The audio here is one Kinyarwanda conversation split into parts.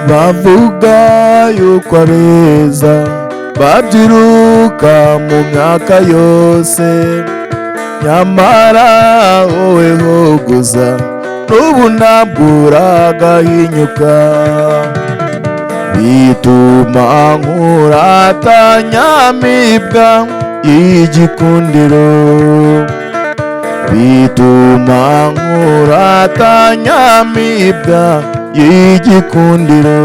bavuga yuko abeza babyiruka mu myaka yose, nyamara wowe hogoza n'ubu ntabwo uragahinyuka, bituma nkurata nyamibwa y'igikundiro, bituma nkurata nyamibwa y'igikundiro.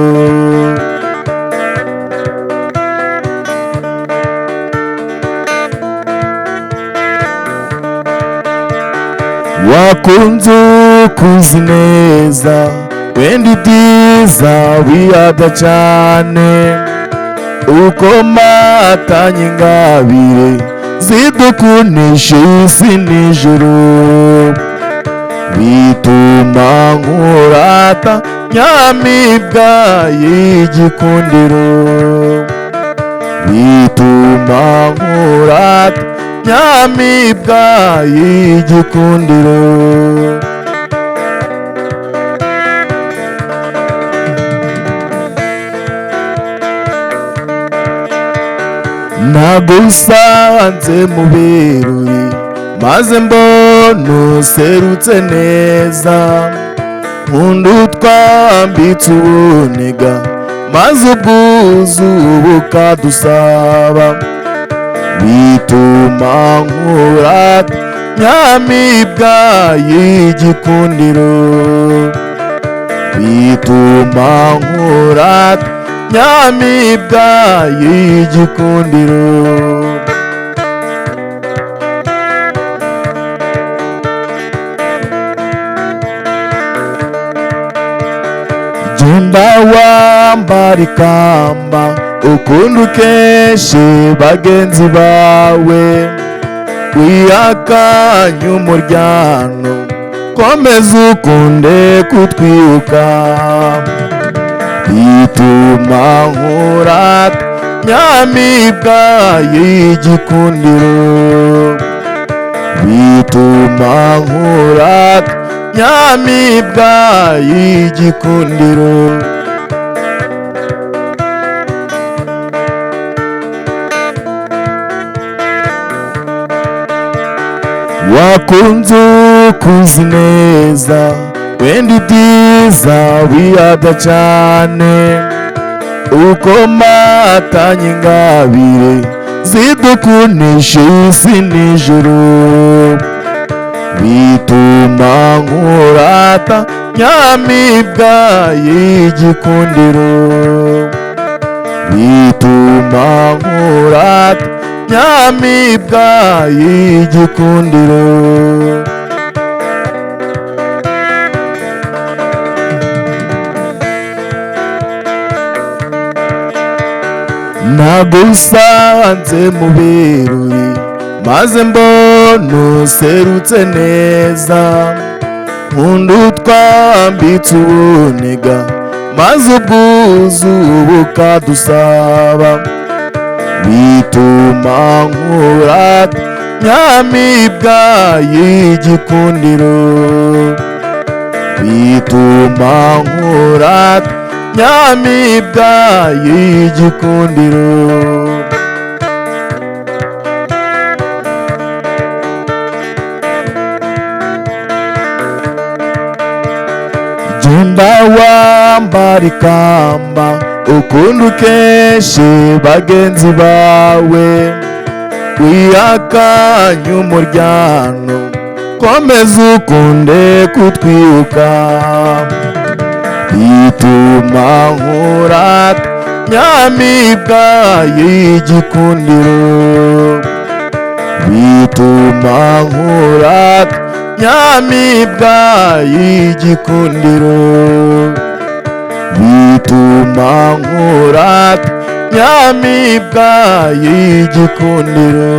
Wakunze ukuzi neza, wenda ibyiza wihata cyane, ukomatanya ingabire zidukundisha isi n'ijuru, bituma nkurata nyamibwa y'igikundiro, bituma nkurata nyamibwa y'igikundiro. Nagusanze mu birori maze mbona userutse neza, nkunda utwambitse ubuniga maze ubwuzu bukadusaba, bituma nkurata nyamibwa y'igikundiro, bituma nkurata nyamibwa y'igikundiro. Genda wambara ikamba ukunda ukeshe bagenzi bawe, wihakanye umuryano komeza ukunde kutwibuka, bituma nkurata nyamibwa y'igikundiro, bituma nkurata nyamibwa y'igikundiro. Wakunze ukuzi neza, wenda ibyiza wihata cyane, ukomatanya ingabire zidukundisha isi n'ijuru, bituma nkurata nyamibwa y'igikundiro, bituma nkurata nyamibwa y'igikundiro. Nagusanze mu birori maze mbona userutse neza, nkunda utwambitse ubuniga maze ubwuzu bukadusaba, bituma nkurata nyamibwa y'igikundiro, bituma nkurata nyamibwa y'igikundiro. Genda wambara ikamba ukunda ukeshe bagenzi bawe, wihakanye umuryano komeza ukunde kutwibuka, bituma nkurata nyamibwa y'igikundiro, bituma nkurata nyamibwa y'igikundiro, bituma nkurata nyamibwa y'igikundiro.